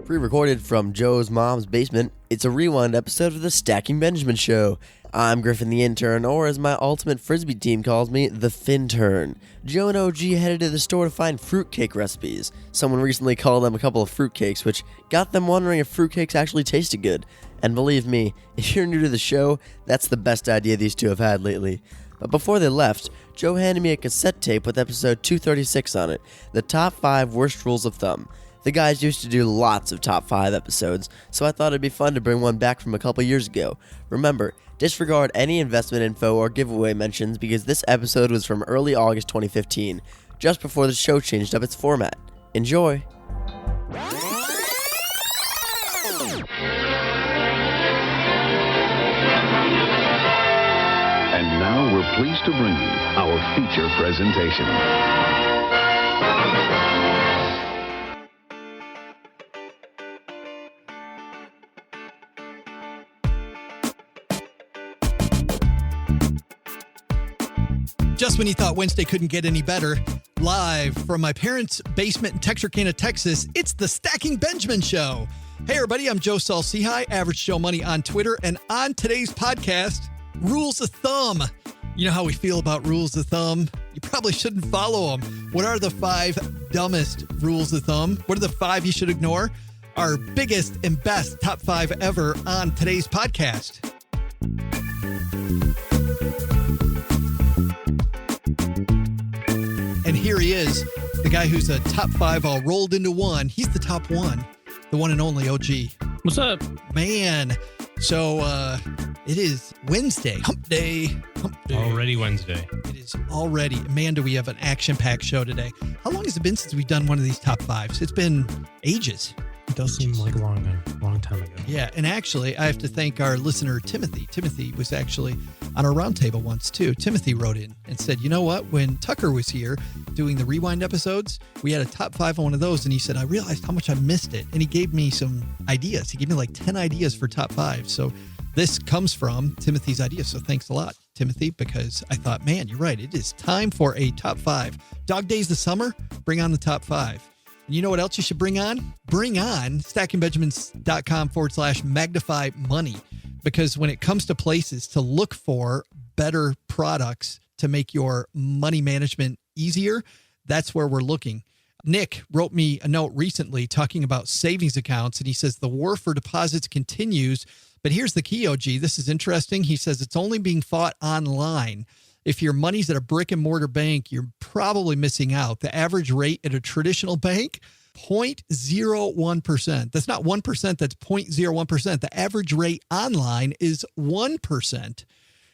Pre-recorded from Joe's mom's basement, it's a rewind episode of the Stacking Benjamin Show. I'm Griffin the intern, or as my ultimate frisbee team calls me, the Fintern. Joe and OG headed to the store to find fruitcake recipes. Someone recently called them a couple of fruitcakes, which got them wondering if fruitcakes actually tasted good. And believe me, if you're new to the show, that's the best idea these two have had lately. But before they left, Joe handed me a cassette tape with episode 236 on it, the top 5 worst rules of thumb. The guys used to do lots of top 5 episodes, so I thought it'd be fun to bring one back from a couple years ago. Remember, disregard any investment info or giveaway mentions because this episode was from early August 2015, just before the show changed up its format. Enjoy! And now we're pleased to bring you our feature presentation. Just when you thought Wednesday couldn't get any better, live from my parents' basement in Texarkana, Texas, it's the Stacking Benjamin Show. Hey, everybody, I'm Joe Saul-Sehy, Average Joe Money on Twitter, and on today's podcast, Rules of Thumb. You know how we feel about rules of thumb? You probably shouldn't follow them. What are the 5 dumbest rules of thumb? What are the 5 you should ignore? Our biggest and best top 5 ever on today's podcast. And here he is, the guy who's a top 5 all rolled into one. He's the top one, the one and only OG. What's up? Man, so it is Wednesday, hump day. Already Wednesday. It is already. Man, do we have an action-packed show today. How long has it been since we've done one of these top 5s? It's been ages. It does seem like a long time ago. Yeah, and actually, I have to thank our listener, Timothy. Timothy was actually on our roundtable once, too. Timothy wrote in and said, you know what? When Tucker was here doing the Rewind episodes, we had a top 5 on one of those, and he said, I realized how much I missed it. And he gave me some ideas. He gave me like 10 ideas for top 5. So this comes from Timothy's idea. So thanks a lot, Timothy, because I thought, man, you're right. It is time for a top 5. Dog Days of Summer, bring on the top 5. And you know what else you should bring on? Bring on stackingbenjamins.com/magnify money. Because when it comes to places to look for better products to make your money management easier, that's where we're looking. Nick wrote me a note recently talking about savings accounts, and he says the war for deposits continues. But here's the key, OG. This is interesting. He says it's only being fought online. If your money's at a brick and mortar bank, you're probably missing out. The average rate at a traditional bank, 0.01%. That's not 1%, that's 0.01%. The average rate online is 1%.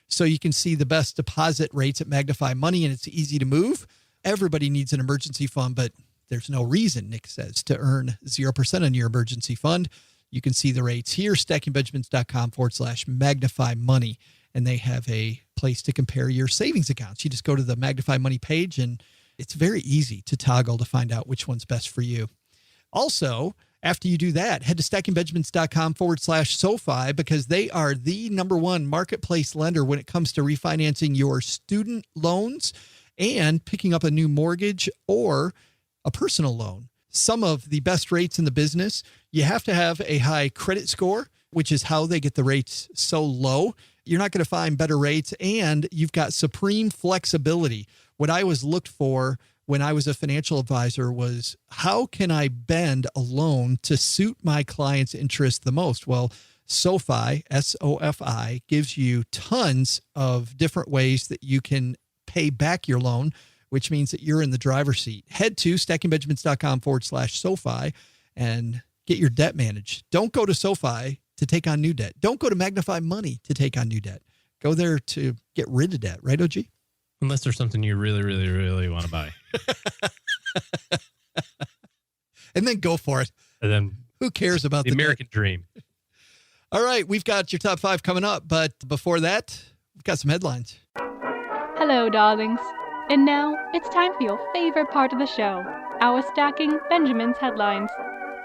So you can see the best deposit rates at Magnify Money, and it's easy to move. Everybody needs an emergency fund, but there's no reason, Nick says, to earn 0% on your emergency fund. You can see the rates here, stackingbenjamins.com/magnify money. And they have a place to compare your savings accounts. You just go to the Magnify Money page, and it's very easy to toggle to find out which one's best for you. Also, after you do that, head to stackingbenjamins.com/SoFi because they are the #1 marketplace lender when it comes to refinancing your student loans and picking up a new mortgage or a personal loan. Some of the best rates in the business. You have to have a high credit score, which is how they get the rates so low. You're not going to find better rates, and you've got supreme flexibility. What I was looked for when I was a financial advisor was, how can I bend a loan to suit my client's interest the most? Well, SoFi, S-O-F-I, gives you tons of different ways that you can pay back your loan, which means that you're in the driver's seat. Head to stackingbenjamins.com/SoFi and get your debt managed. Don't go to SoFi to take on new debt. Don't go to Magnify Money to take on new debt. Go there to get rid of debt. Right, OG? Unless there's something you really, really, really want to buy. And then go for it. And then who cares about the American dream? All right, we've got your top 5 coming up. But before that, we've got some headlines. Hello, darlings. And now it's time for your favorite part of the show, our Stacking Benjamin's headlines.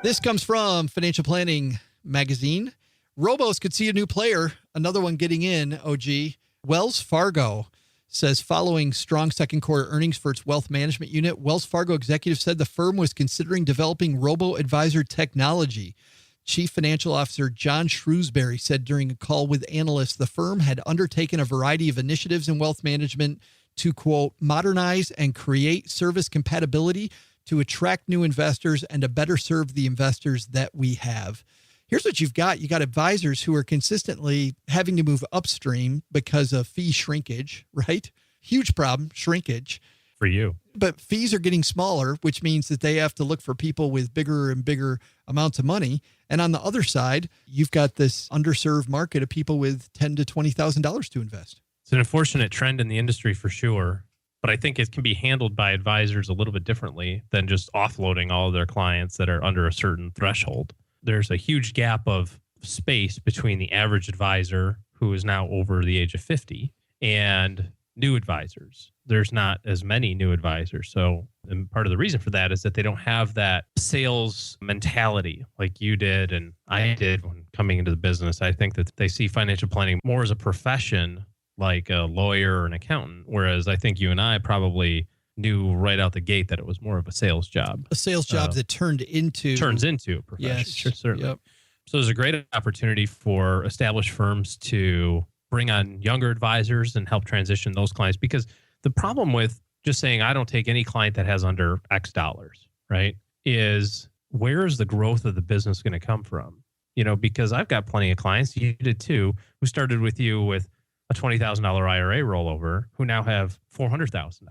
This comes from Financial Planning Magazine. Robos could see a new player, another one getting in, OG. Wells Fargo says following strong second quarter earnings for its wealth management unit, Wells Fargo executive said the firm was considering developing robo-advisor technology. Chief Financial Officer John Shrewsbury said during a call with analysts the firm had undertaken a variety of initiatives in wealth management to, quote, modernize and create service compatibility to attract new investors and to better serve the investors that we have. Here's what you've got. You got advisors who are consistently having to move upstream because of fee shrinkage, right? Huge problem, shrinkage. For you. But fees are getting smaller, which means that they have to look for people with bigger and bigger amounts of money. And on the other side, you've got this underserved market of people with $10,000 to $20,000 to invest. It's an unfortunate trend in the industry for sure, but I think it can be handled by advisors a little bit differently than just offloading all of their clients that are under a certain threshold. There's a huge gap of space between the average advisor who is now over the age of 50 and new advisors. There's not as many new advisors. So, and part of the reason for that is that they don't have that sales mentality like you did and I did when coming into the business. I think that they see financial planning more as a profession, like a lawyer or an accountant, whereas I think you and I probably knew right out the gate that it was more of a sales job. A sales job that turns into a profession. Yes, sure, certainly. Yep. So there's a great opportunity for established firms to bring on younger advisors and help transition those clients, because the problem with just saying, I don't take any client that has under X dollars, right, is where is the growth of the business going to come from? You know, because I've got plenty of clients, you did too, who started with you with a $20,000 IRA rollover, who now have $400,000,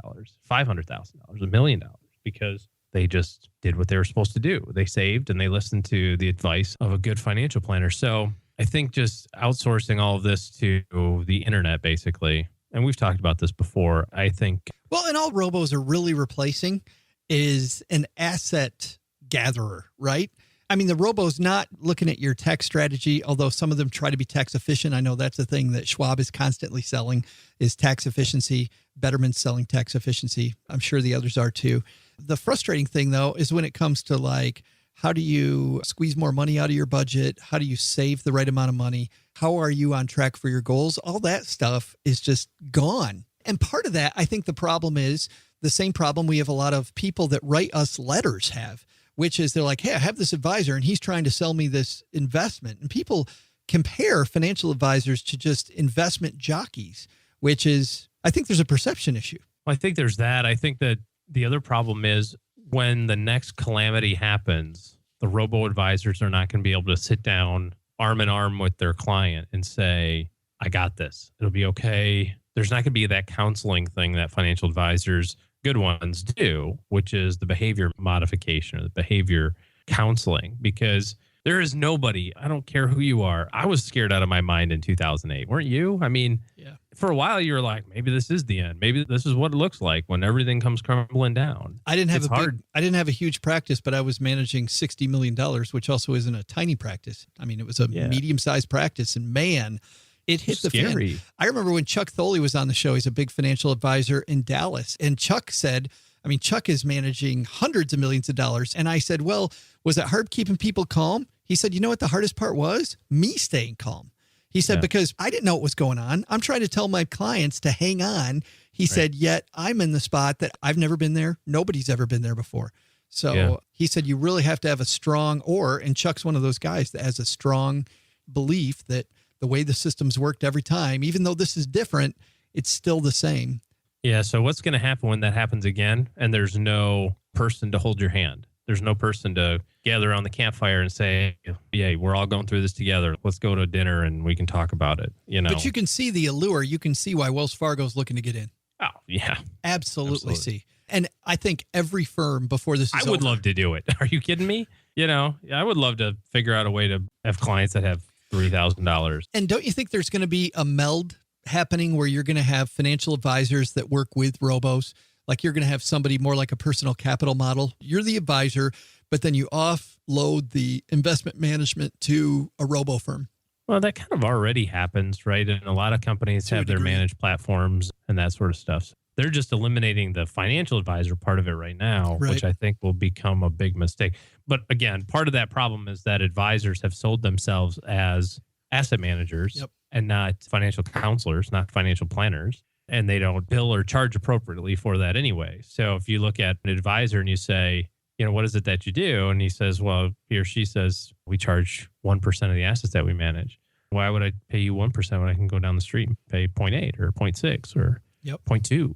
$500,000, $1 million, because they just did what they were supposed to do. They saved and they listened to the advice of a good financial planner. So I think just outsourcing all of this to the internet, basically, and we've talked about this before, I think. Well, and all robos are really replacing is an asset gatherer, right? I mean, the robo's not looking at your tax strategy, although some of them try to be tax efficient. I know that's the thing that Schwab is constantly selling is tax efficiency. Betterment's selling tax efficiency. I'm sure the others are too. The frustrating thing, though, is when it comes to like, how do you squeeze more money out of your budget? How do you save the right amount of money? How are you on track for your goals? All that stuff is just gone. And part of that, I think the problem is the same problem we have a lot of people that write us letters have, which is they're like, hey, I have this advisor and he's trying to sell me this investment. And people compare financial advisors to just investment jockeys, which is, I think there's a perception issue. Well, I think there's that. I think that the other problem is when the next calamity happens, the robo-advisors are not going to be able to sit down arm in arm with their client and say, I got this. It'll be okay. There's not going to be that counseling thing that financial advisors, good ones, do, which is the behavior modification or the behavior counseling, because there is nobody, I don't care who you are. I was scared out of my mind in 2008. Weren't you? I mean, yeah. For a while you were like, maybe this is the end. Maybe this is what it looks like when everything comes crumbling down. I didn't have a huge practice, but I was managing $60 million, which also isn't a tiny practice. I mean, it was a medium-sized practice, and man, it hit the fan. I remember when Chuck Tholey was on the show. He's a big financial advisor in Dallas. And Chuck said, I mean, Chuck is managing hundreds of millions of dollars. And I said, well, was it hard keeping people calm? He said, you know what the hardest part was? Me staying calm. He said, because I didn't know what was going on. I'm trying to tell my clients to hang on. He said, yet I'm in the spot that I've never been there. Nobody's ever been there before. So he said, you really have to have a strong and Chuck's one of those guys that has a strong belief that the way the system's worked every time, even though this is different, it's still the same. Yeah. So what's going to happen when that happens again and there's no person to hold your hand? There's no person to gather around the campfire and say, yeah, we're all going through this together. Let's go to dinner and we can talk about it. You know, but you can see the allure. You can see why Wells Fargo's looking to get in. Oh, yeah. Absolutely see. And I think every firm before this is I would love to do it. Are you kidding me? You know, I would love to figure out a way to have clients that have $3,000. And don't you think there's going to be a meld happening where you're going to have financial advisors that work with robos? Like you're going to have somebody more like a personal capital model. You're the advisor, but then you offload the investment management to a robo firm. Well, that kind of already happens, right? And a lot of companies have their managed platforms and that sort of stuff. They're just eliminating the financial advisor part of it right now, which I think will become a big mistake. But again, part of that problem is that advisors have sold themselves as asset managers and not financial counselors, not financial planners. and they don't bill or charge appropriately for that anyway. So if you look at an advisor and you say, what is it that you do? And he says, well, he or she says, we charge 1% of the assets that we manage. Why would I pay you 1% when I can go down the street and pay 0.8 or 0.6 or 0.2?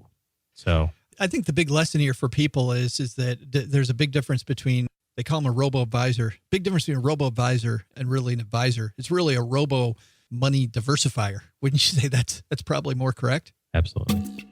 So I think the big lesson here for people is that there's a big difference between, they call them a robo-advisor, big difference between a robo-advisor and really an advisor. It's really a robo-money diversifier. Wouldn't you say that's probably more correct? Absolutely.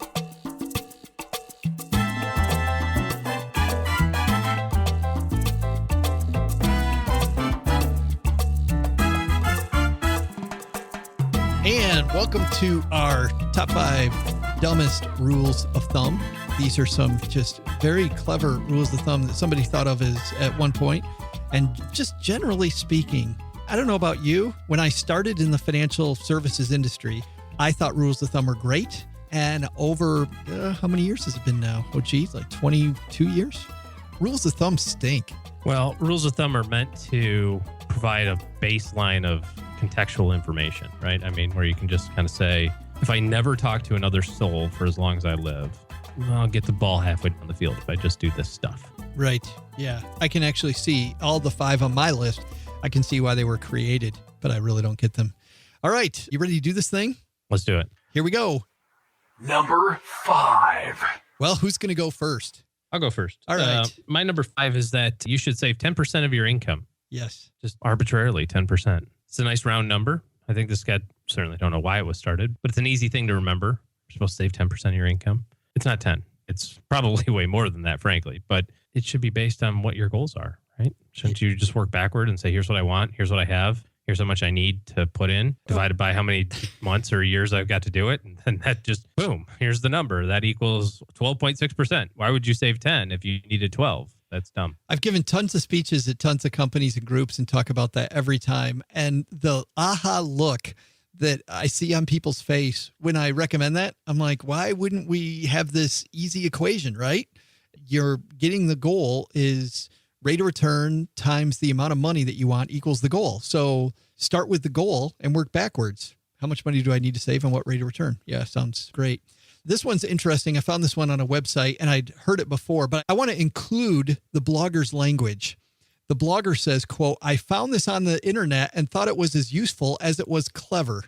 And welcome to our top 5 dumbest rules of thumb. These are some just very clever rules of thumb that somebody thought of as at one point. And just generally speaking, I don't know about you, when I started in the financial services industry, I thought rules of thumb were great. And over, how many years has it been now? Oh, geez, like 22 years? Rules of thumb stink. Well, rules of thumb are meant to provide a baseline of contextual information, right? I mean, where you can just kind of say, if I never talk to another soul for as long as I live, I'll get the ball halfway down the field if I just do this stuff. Right. Yeah. I can actually see all the 5 on my list. I can see why they were created, but I really don't get them. All right. You ready to do this thing? Let's do it. Here we go. Number 5. Well, who's going to go first? I'll go first. All right. My number 5 is that you should save 10% of your income. Yes. Just arbitrarily 10%. It's a nice round number. I think this got, certainly don't know why it was started, but it's an easy thing to remember. You're supposed to save 10% of your income. It's not 10. It's probably way more than that, frankly, but it should be based on what your goals are, right? Shouldn't you just work backward and say, here's what I want, here's what I have, here's how much I need to put in, divided by how many months or years I've got to do it. And then that just, boom, here's the number. That equals 12.6%. Why would you save 10 if you needed 12? That's dumb. I've given tons of speeches at tons of companies and groups and talk about that every time. And the aha look that I see on people's face when I recommend that, I'm like, why wouldn't we have this easy equation, right? You're getting the goal is rate of return times the amount of money that you want equals the goal. So start with the goal and work backwards. How much money do I need to save and what rate of return? Yeah, sounds great. This one's interesting. I found this one on a website and I'd heard it before, but I want to include the blogger's language. The blogger says, quote, I found this on the internet and thought it was as useful as it was clever.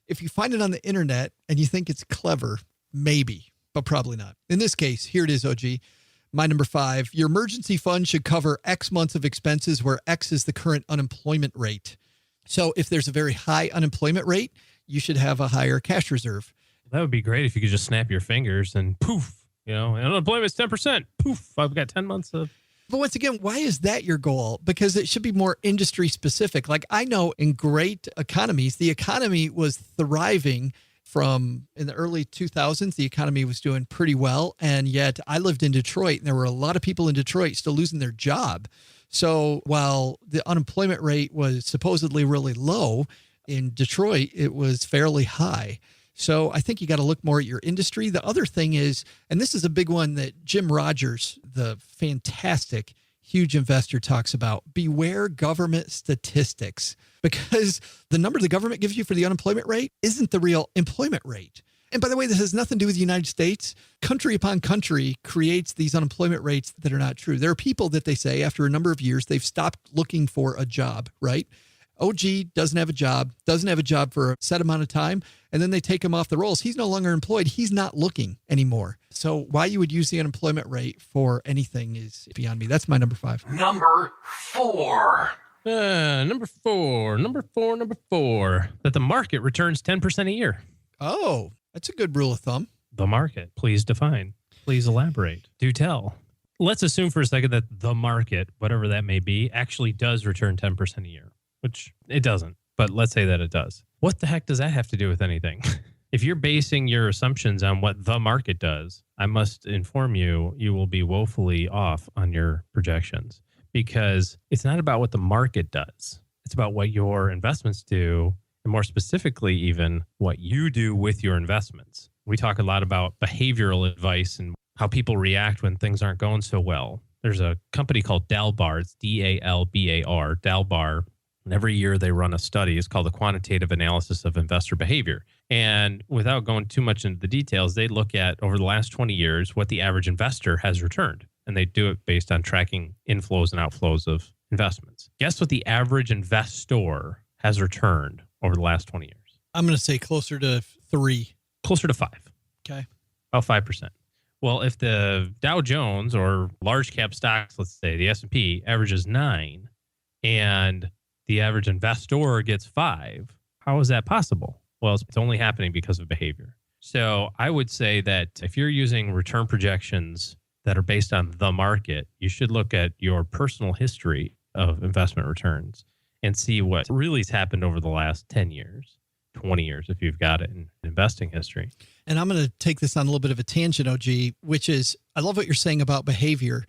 If you find it on the internet and you think it's clever, maybe, but probably not. In this case, here it is, OG. My number 5, your emergency fund should cover X months of expenses where X is the current unemployment rate. So if there's a very high unemployment rate, you should have a higher cash reserve. That would be great if you could just snap your fingers and poof, unemployment's 10%. Poof, I've got 10 months of. But once again, why is that your goal? Because it should be more industry specific. Like I know in great economies, the economy was thriving from in the early 2000s. The economy was doing pretty well. And yet I lived in Detroit and there were a lot of people in Detroit still losing their job. So while the unemployment rate was supposedly really low, in Detroit, it was fairly high. So I think you got to look more at your industry. The other thing is, and this is a big one that Jim Rogers, the fantastic, huge investor, talks about, beware government statistics, because the number the government gives you for the unemployment rate isn't the real employment rate. And by the way, this has nothing to do with the United States. Country upon country creates these unemployment rates that are not true. There are people that they say after a number of years, they've stopped looking for a job, right? OG doesn't have a job for a set amount of time, and then they take him off the rolls. He's no longer employed. He's not looking anymore. So why you would use the unemployment rate for anything is beyond me. That's my number 5. Number 4. Number four. That the market returns 10% a year. Oh, that's a good rule of thumb. The market. Please define. Please elaborate. Do tell. Let's assume for a second that the market, whatever that may be, actually does return 10% a year. Which it doesn't, but let's say that it does. What the heck does that have to do with anything? If you're basing your assumptions on what the market does, I must inform you, you will be woefully off on your projections, because it's not about what the market does. It's about what your investments do, and more specifically, even what you do with your investments. We talk a lot about behavioral advice and how people react when things aren't going so well. There's a company called Dalbar. It's Dalbar. Dalbar. And every year they run a study. It's called the Quantitative Analysis of Investor Behavior. And without going too much into the details, they look at over the last 20 years what the average investor has returned. And they do it based on tracking inflows and outflows of investments. Guess what the average investor has returned over the last 20 years? I'm going to say closer to 3. Closer to 5. Okay. About 5%. Well, if the Dow Jones or large cap stocks, let's say the S&P averages 9 and the average investor gets 5, how is that possible? Well, it's only happening because of behavior. So I would say that if you're using return projections that are based on the market, you should look at your personal history of investment returns and see what really has happened over the last 10 years, 20 years, if you've got it in investing history. And I'm going to take this on a little bit of a tangent, OG, which is, I love what you're saying about behavior,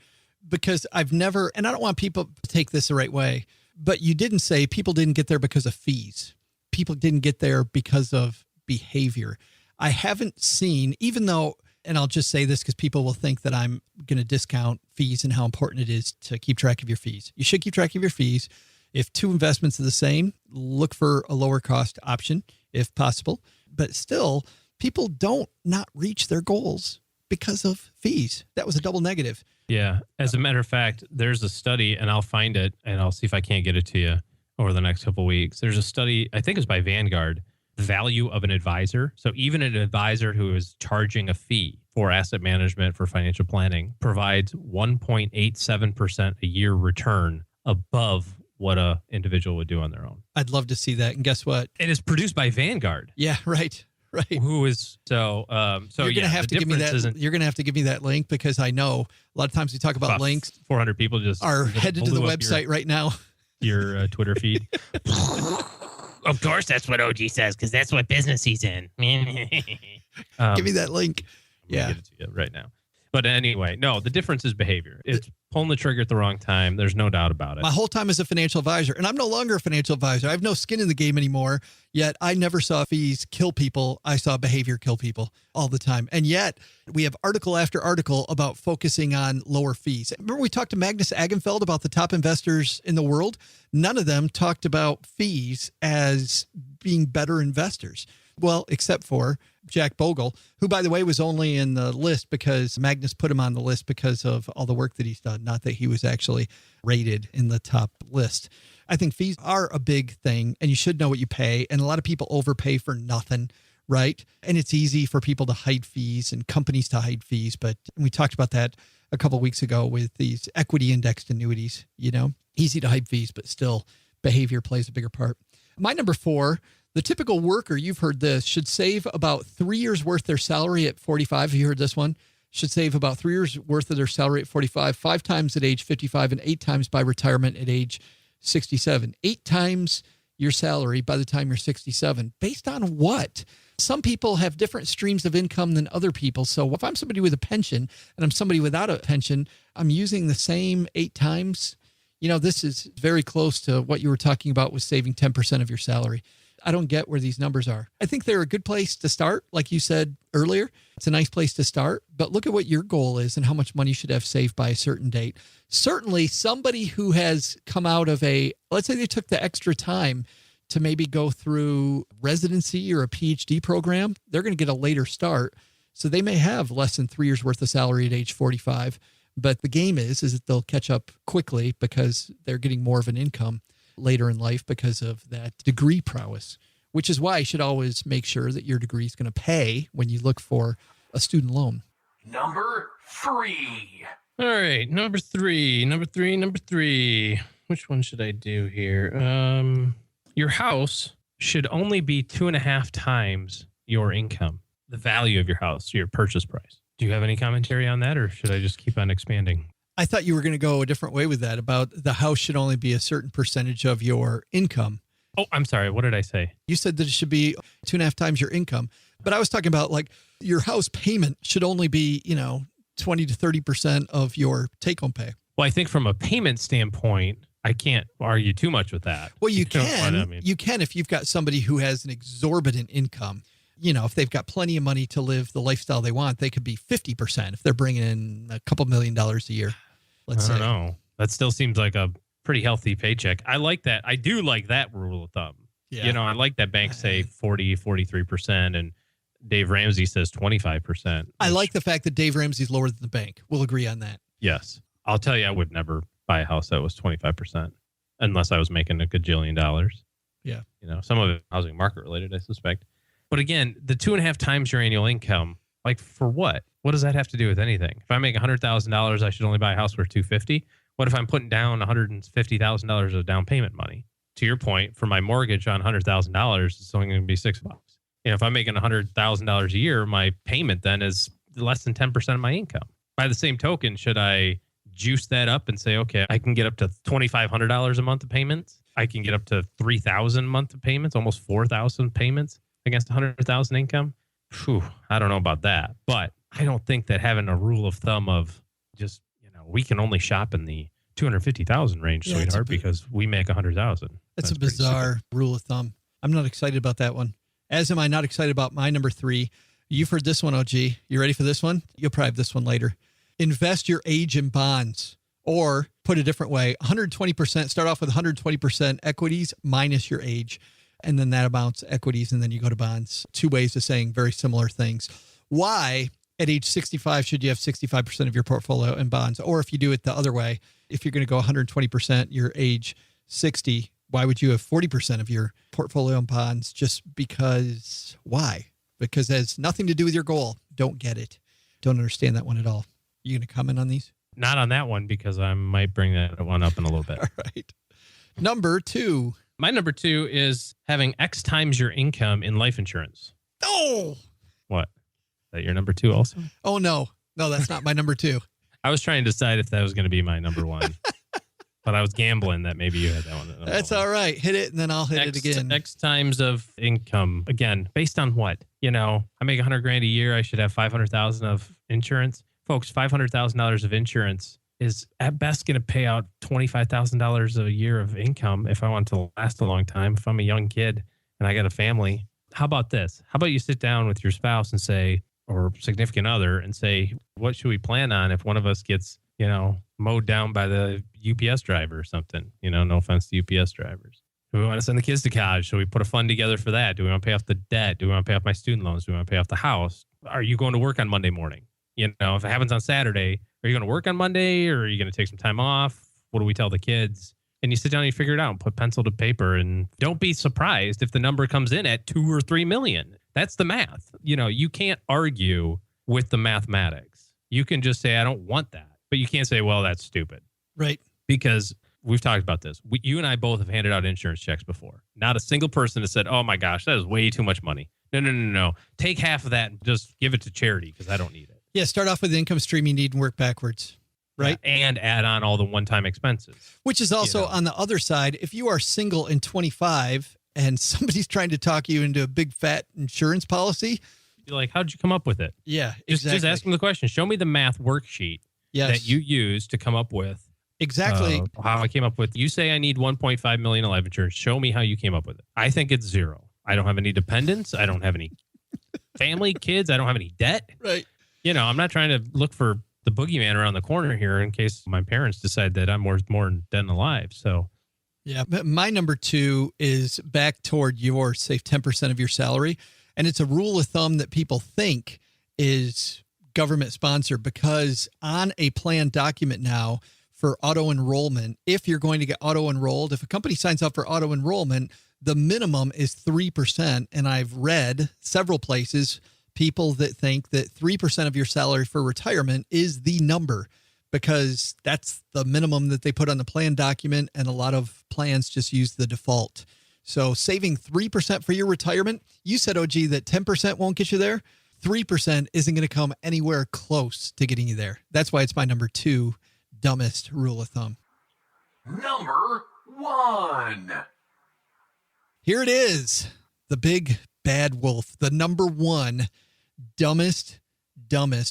because I've never, and I don't want people to take this the right way, but you didn't say people didn't get there because of fees. People didn't get there because of behavior. I haven't seen, even though, and I'll just say this because people will think that I'm going to discount fees and how important it is to keep track of your fees. You should keep track of your fees. If 2 investments are the same, look for a lower cost option if possible. But still, people don't not reach their goals because of fees. That was a double negative. Yeah. As a matter of fact, there's a study, and I'll find it, and I'll see if I can't get it to you over the next couple of weeks. There's a study, I think it's by Vanguard, value of an advisor. So even an advisor who is charging a fee for asset management, for financial planning, provides 1.87% a year return above what a individual would do on their own. I'd love to see that. And guess what? It is produced by Vanguard. Yeah, right. Who is so you're gonna have to give me that. You're gonna have to give me that link, because I know a lot of times we talk about links. 400 people just are headed to the website right now. Your Twitter feed. Of course, that's what OG says, because that's what business he's in. Give me that link. Yeah, give it to you right now. But anyway, no, the difference is behavior. It's pulling the trigger at the wrong time. There's no doubt about it. My whole time as a financial advisor, and I'm no longer a financial advisor. I have no skin in the game anymore, yet I never saw fees kill people. I saw behavior kill people all the time. And yet we have article after article about focusing on lower fees. Remember we talked to Magnus Agenfeld about the top investors in the world? None of them talked about fees as being better investors. Well, except for Jack Bogle, who, by the way, was only in the list because Magnus put him on the list because of all the work that he's done, not that he was actually rated in the top list. I think fees are a big thing, and you should know what you pay. And a lot of people overpay for nothing, right? And it's easy for people to hide fees and companies to hide fees. But we talked about that a couple of weeks ago with these equity indexed annuities, easy to hide fees, but still behavior plays a bigger part. My number 4, the typical worker, you've heard this, should save about 3 years worth of their salary at 45. Have you heard this one? Should save about 3 years worth of their salary at 45, 5 times at age 55, and 8 times by retirement at age 67. 8 times your salary by the time you're 67. Based on what? Some people have different streams of income than other people. So if I'm somebody with a pension and I'm somebody without a pension, I'm using the same 8 times. This is very close to what you were talking about with saving 10% of your salary. I don't get where these numbers are. I think they're a good place to start. Like you said earlier, it's a nice place to start, but look at what your goal is and how much money you should have saved by a certain date. Certainly somebody who has come out of let's say they took the extra time to maybe go through residency or a PhD program, they're going to get a later start. So they may have less than 3 years worth of salary at age 45, but the game is that they'll catch up quickly because they're getting more of an income later in life because of that degree prowess, which is why you should always make sure that your degree is going to pay when you look for a student loan. Number 3. All right, number three. Which one should I do here? Your house should only be 2.5 times your income, the value of your house, your purchase price. Do you have any commentary on that, or should I just keep on expanding? I thought you were going to go a different way with that, about the house should only be a certain percentage of your income. Oh, I'm sorry. What did I say? You said that it should be 2.5 times your income, but I was talking about like your house payment should only be, 20 to 30% of your take-home pay. Well, I think from a payment standpoint, I can't argue too much with that. Well, you can. You can if you've got somebody who has an exorbitant income. If they've got plenty of money to live the lifestyle they want, they could be 50% if they're bringing in a couple $1 million a year. I don't know. That still seems like a pretty healthy paycheck. I like that. I do like that rule of thumb. Yeah. You know, I like that banks say 40, 43%, and Dave Ramsey says 25%. I like the fact that Dave Ramsey's lower than the bank. We'll agree on that. Yes. I'll tell you, I would never buy a house that was 25% unless I was making a gajillion dollars. Yeah. You know, some of it housing market related, I suspect. But again, the 2.5 times your annual income, like for what? What does that have to do with anything? If I make $100,000, I should only buy a house worth $250,000. What if I'm putting down $150,000 of down payment money? To your point, for my mortgage on $100,000, it's only going to be $6. You know, if I'm making $100,000 a year, my payment then is less than 10% of my income. By the same token, should I juice that up and say, okay, I can get up to $2,500 a month of payments. I can get up to $3,000 a month of payments, almost $4,000 payments against $100,000 income. Phew, I don't know about that, but I don't think that having a rule of thumb of just, you know, we can only shop in the 250,000 range, Yeah, sweetheart, because we make 100,000. That's a pretty bizarre stupid. rule of thumb. I'm not excited about that one. As am I not excited about my number 3. You've heard this one, OG. You ready for this one? You'll probably have this one later. Invest your age in bonds, or put a different way, 120%. Start off with 120% equities minus your age, and then that amounts equities, and then you go to bonds. 2 ways of saying very similar things. Why at age 65 should you have 65% of your portfolio in bonds? Or if you do it the other way, if you're going to go 120% your age 60, why would you have 40% of your portfolio in bonds? Just because, why? Because it has nothing to do with your goal. Don't get it. Don't understand that one at all. You going to comment on these? Not on that one, because I might bring that one up in a little bit. All right. Number 2. My number 2 is having X times your income in life insurance. Oh, What? Is that your number 2 also? oh no. No, that's not my number 2. I was trying to decide if that was going to be my number 1, but I was gambling that maybe you had that one. That's all right. Hit it, and then I'll hit it again. X times of income. Again, based on what? You know, I make $100,000 a year. I should have $500,000 of insurance. Folks, $500,000 of insurance is at best going to pay out $25,000 a year of income if I want to last a long time. If I'm a young kid and I got a family, how about this? How about you sit down with your spouse and say, or significant other, and say, what should we plan on if one of us gets, you know, mowed down by the UPS driver or something? You know, no offense to UPS drivers. Do we want to send the kids to college? Should we put a fund together for that? Do we want to pay off the debt? Do we want to pay off my student loans? Do we want to pay off the house? Are you going to work on Monday morning? You know, if it happens on Saturday, are you going to work on Monday, or are you going to take some time off? What do we tell the kids? And you sit down and you figure it out and put pencil to paper, and don't be surprised if the number comes in at 2 or 3 million. That's the math. You know, you can't argue with the mathematics. You can just say, I don't want that. But you can't say, well, that's stupid. Right. Because we've talked about this. You and I both have handed out insurance checks before. Not a single person has said, oh my gosh, that is way too much money. No. Take half of that and just give it to charity because I don't need it. Yeah, start off with the income stream you need and work backwards. Right. Yeah, and add on all the one-time expenses. Which is also on the other side. If you are single and 25 and somebody's trying to talk you into a big fat insurance policy, You're like, how'd you come up with it? Yeah, Just ask them the question. Show me the math worksheet that you use to come up with exactly how I came up with. You say I need 1.5 million in life insurance. Show me how you came up with it. I think it's 0. I don't have any dependents. I don't have any family, kids. I don't have any debt. Right. You know, I'm not trying to look for the boogeyman around the corner here in case my parents decide that I'm worth more dead than alive. So, yeah, but my number 2 is back toward your save 10% of your salary. And it's a rule of thumb that people think is government sponsored, because on a plan document now for auto enrollment, if you're going to get auto enrolled, if a company signs up for auto enrollment, the minimum is 3%. And I've read several places people that think that 3% of your salary for retirement is the number, because that's the minimum that they put on the plan document. And a lot of plans just use the default. So saving 3% for your retirement, you said, OG, that 10% won't get you there. 3% isn't going to come anywhere close to getting you there. That's why it's my number 2 dumbest rule of thumb. Number 1. Here it is. The big bad wolf. The number 1 dumbest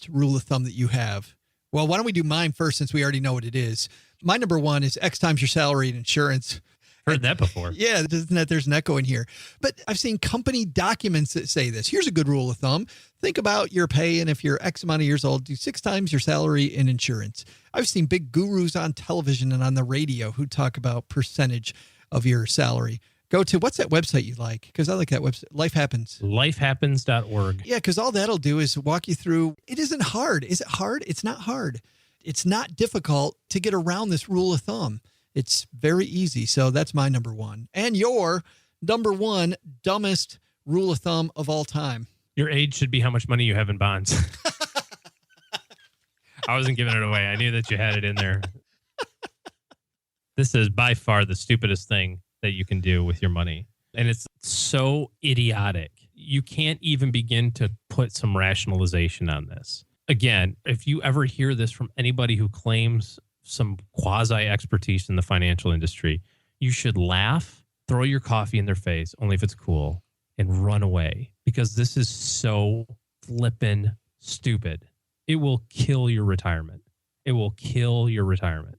rule of thumb that you have. Well, why don't we do mine first, since we already know what it is. My number 1 is X times your salary in insurance. Heard that before. Yeah, there's an echo in here. But I've seen company documents that say this. Here's a good rule of thumb. Think about your pay, and if you're X amount of years old, do 6 times your salary in insurance. I've seen big gurus on television and on the radio who talk about percentage of your salary. Go to, what's that website you like? Because I like that website. Life Happens. Lifehappens.org. Yeah, because all that'll do is walk you through. It isn't hard. Is it hard? It's not hard. It's not difficult to get around this rule of thumb. It's very easy. So that's my number one. And your number one dumbest rule of thumb of all time. Your age should be how much money you have in bonds. I wasn't giving it away. I knew that you had it in there. This is by far the stupidest thing that you can do with your money. And it's so idiotic. You can't even begin to put some rationalization on this. Again, if you ever hear this from anybody who claims some quasi expertise in the financial industry, you should laugh, throw your coffee in their face, only if it's cool, and run away, because this is so flippin' stupid. It will kill your retirement. It will kill your retirement.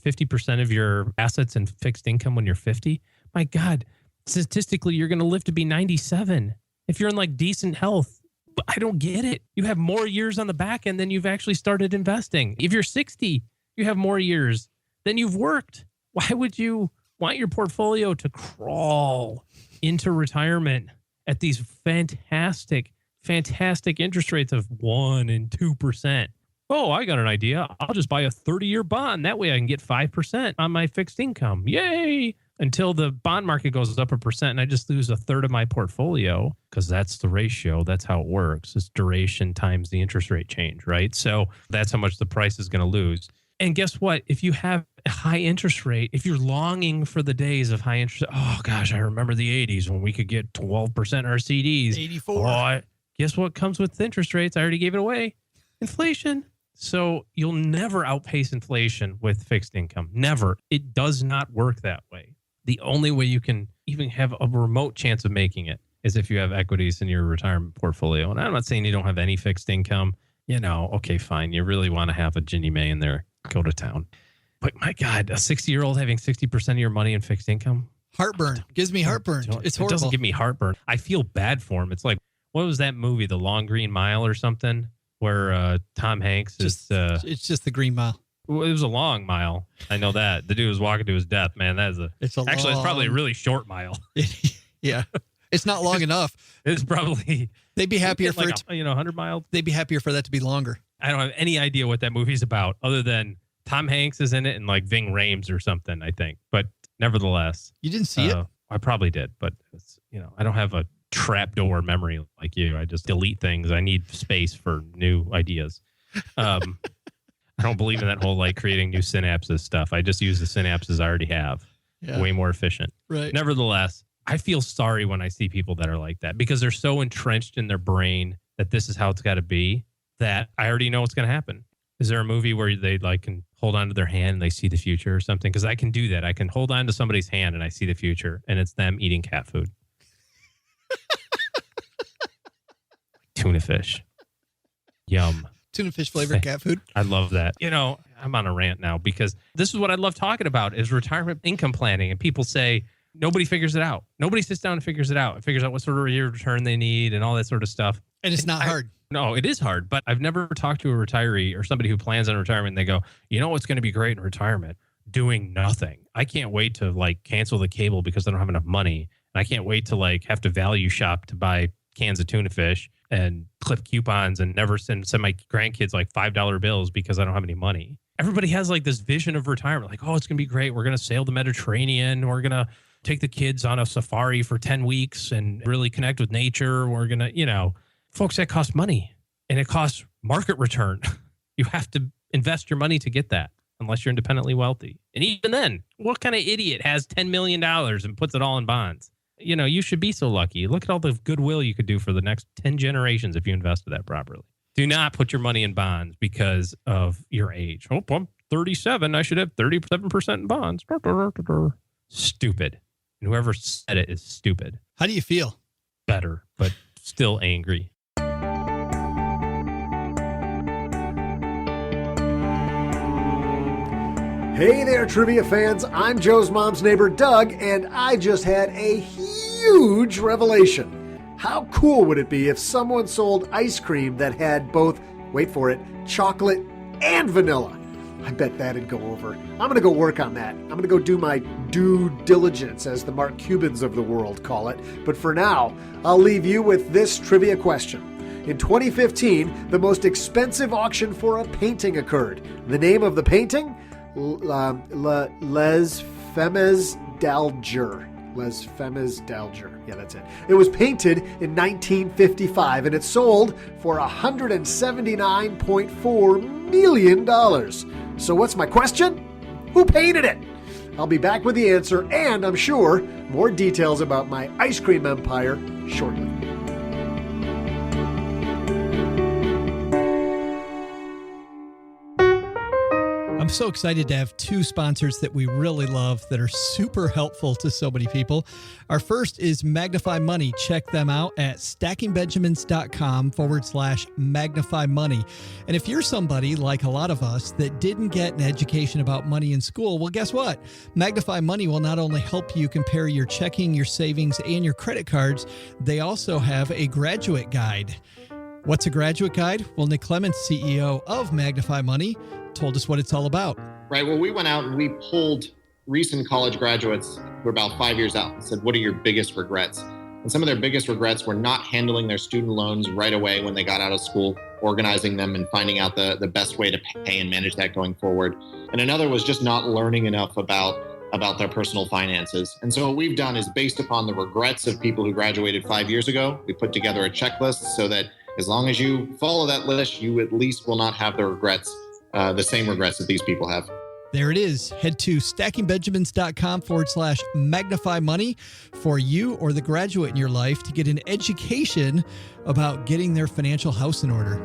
50% of your assets in fixed income when you're 50. My God, statistically, you're going to live to be 97 if you're in like decent health. But I don't get it. You have more years on the back end than you've actually started investing. If you're 60, you have more years than you've worked. Why would you want your portfolio to crawl into retirement at these fantastic interest rates of 1% and 2%? Oh, I got an idea. I'll just buy a 30-year bond. That way I can get 5% on my fixed income. Yay! Until the bond market goes up 1% and I just lose a third of my portfolio, because that's the ratio. That's how it works. It's duration times the interest rate change, right? So that's how much the price is going to lose. And guess what? If you have a high interest rate, if you're longing for the days of high interest, oh gosh, I remember the 80s when we could get 12% our CDs. 84. Guess what comes with interest rates? I already gave it away. Inflation. So you'll never outpace inflation with fixed income. Never. It does not work that way. The only way you can even have a remote chance of making it is if you have equities in your retirement portfolio. And I'm not saying you don't have any fixed income. You know, okay, fine. You really want to have a Ginnie Mae in there, go to town. But my God, a 60-year-old having 60% of your money in fixed income? Heartburn. Gives me heartburn. It's horrible. It doesn't give me heartburn. I feel bad for him. It's like, what was that movie, The Long Green Mile or something, where Tom Hanks is... it's just the Green Mile. Well, it was a long mile. I know that. The dude was walking to his death, man. It's probably a really short mile. Yeah. It's not long enough. It's probably... They'd be happier for like 100 miles. They'd be happier for that to be longer. I don't have any idea what that movie's about, other than Tom Hanks is in it and like Ving Rhames or something, I think. But nevertheless, you didn't see it. I probably did, but it's, I don't have a trapdoor memory like you. I just delete things. I need space for new ideas. I don't believe in that whole like creating new synapses stuff. I just use the synapses I already have. Yeah. Way more efficient. Right. Nevertheless, I feel sorry when I see people that are like that, because they're so entrenched in their brain that this is how it's got to be, that I already know what's going to happen. Is there a movie where they like can hold on to their hand and they see the future or something? Because I can do that. I can hold on to somebody's hand and I see the future, and it's them eating cat food. Tuna fish. Yum. Tuna fish flavored cat food. I love that. I'm on a rant now, because this is what I love talking about, is retirement income planning. And people say nobody figures it out. Nobody sits down and figures it out. It figures out what sort of year return they need and all that sort of stuff. And it's not hard. No, it is hard. But I've never talked to a retiree or somebody who plans on retirement and they go, what's going to be great in retirement? Doing nothing. I can't wait to like cancel the cable because I don't have enough money. And I can't wait to like have to value shop to buy cans of tuna fish and clip coupons and never send my grandkids like $5 bills because I don't have any money. Everybody has like this vision of retirement. Like, oh, it's going to be great. We're going to sail the Mediterranean. We're going to take the kids on a safari for 10 weeks and really connect with nature. We're going to, folks, that costs money, and it costs market return. You have to invest your money to get that, unless you're independently wealthy. And even then, what kind of idiot has $10 million and puts it all in bonds? You should be so lucky. Look at all the goodwill you could do for the next 10 generations if you invested that properly. Do not put your money in bonds because of your age. Oh, I'm 37. I should have 37% in bonds. Stupid. And whoever said it is stupid. How do you feel? Better, but still angry. Hey there, trivia fans. I'm Joe's mom's neighbor, Doug, and I just had a huge revelation. How cool would it be if someone sold ice cream that had both, wait for it, chocolate and vanilla? I bet that'd go over. I'm going to go work on that. I'm going to go do my due diligence, as the Mark Cubans of the world call it. But for now, I'll leave you with this trivia question. In 2015, the most expensive auction for a painting occurred. The name of the painting? Les Femmes d'Alger. Les Femmes d'Alger. Yeah, that's it. It was painted in 1955, and it sold for $179.4 million. So what's my question? Who painted it? I'll be back with the answer, and I'm sure more details about my ice cream empire shortly. I'm so excited to have two sponsors that we really love that are super helpful to so many people. Our first is Magnify Money. Check them out at stackingbenjamins.com/Magnify Money. And if you're somebody like a lot of us that didn't get an education about money in school, well, guess what? Magnify Money will not only help you compare your checking, your savings, and your credit cards, they also have a graduate guide. What's a graduate guide? Well, Nick Clements, CEO of Magnify Money, told us what it's all about. Right. Well, we went out and we pulled recent college graduates who are about 5 years out and said, what are your biggest regrets? And some of their biggest regrets were not handling their student loans right away when they got out of school, organizing them and finding out the best way to pay and manage that going forward. And another was just not learning enough about their personal finances. And so what we've done is, based upon the regrets of people who graduated 5 years ago, we put together a checklist so that as long as you follow that list, you at least will not have the same regrets that these people have. There it is. Head to stackingbenjamins.com/Magnify Money for you or the graduate in your life to get an education about getting their financial house in order.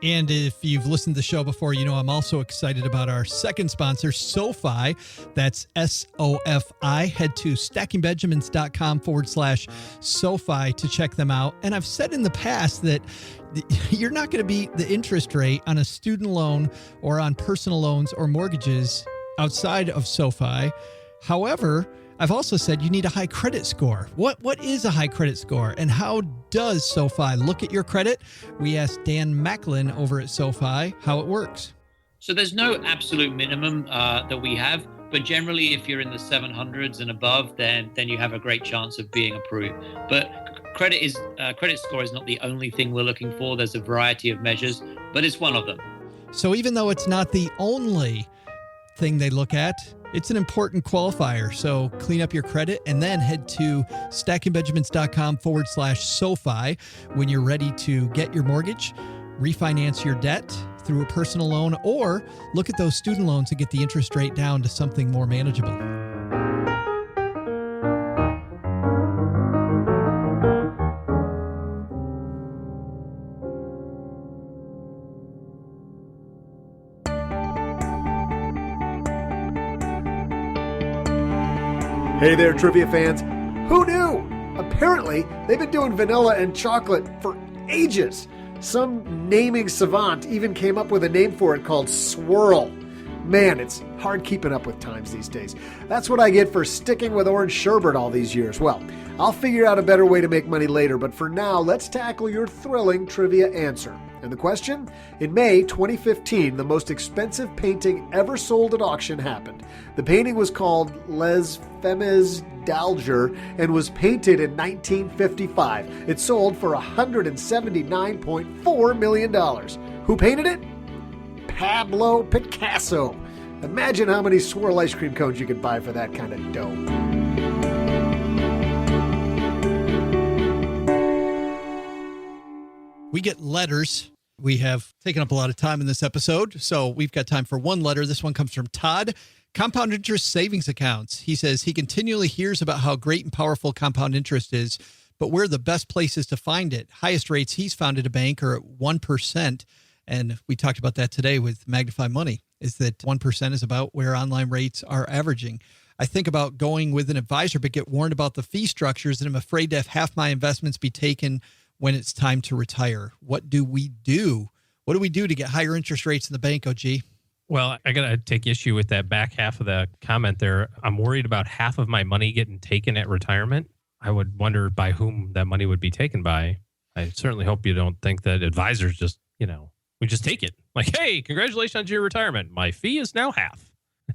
And if you've listened to the show before, you know I'm also excited about our second sponsor, SoFi. That's SOFI. Head to stackingbenjamins.com/SoFi to check them out. And I've said in the past that you're not going to beat the interest rate on a student loan or on personal loans or mortgages outside of SoFi. However, I've also said you need a high credit score. What is a high credit score, and how does SoFi look at your credit? We asked Dan Macklin over at SoFi how it works. So there's no absolute minimum that we have, but generally if you're in the 700s and above, then you have a great chance of being approved. But credit score is not the only thing we're looking for. There's a variety of measures, but it's one of them. So even though it's not the only thing they look at, it's an important qualifier. So clean up your credit and then head to stackingbenjamins.com/SoFi when you're ready to get your mortgage, refinance your debt through a personal loan, or look at those student loans and get the interest rate down to something more manageable. Hey there, trivia fans. Who knew? Apparently, they've been doing vanilla and chocolate for ages. Some naming savant even came up with a name for it called Swirl. Man, it's hard keeping up with times these days. That's what I get for sticking with orange sherbet all these years. Well, I'll figure out a better way to make money later, but for now, let's tackle your thrilling trivia answer. And the question? In May 2015, the most expensive painting ever sold at auction happened. The painting was called Les Femmes d'Alger and was painted in 1955. It sold for $179.4 million. Who painted it? Pablo Picasso. Imagine how many swirl ice cream cones you could buy for that kind of dough. We get letters. We have taken up a lot of time in this episode, so we've got time for one letter. This one comes from Todd. Compound interest savings accounts. He says he continually hears about how great and powerful compound interest is, but where are the best places to find it? Highest rates he's found at a bank are at 1%. And we talked about that today with Magnify Money, is that 1% is about where online rates are averaging. I think about going with an advisor, but get warned about the fee structures, and I'm afraid to have half my investments be taken when it's time to retire. What do we do? What do we do to get higher interest rates in the bank, OG? Well, I got to take issue with that back half of the comment there. I'm worried about half of my money getting taken at retirement. I would wonder by whom that money would be taken by. I certainly hope you don't think that advisors just, we just take it. Like, hey, congratulations on your retirement. My fee is now half.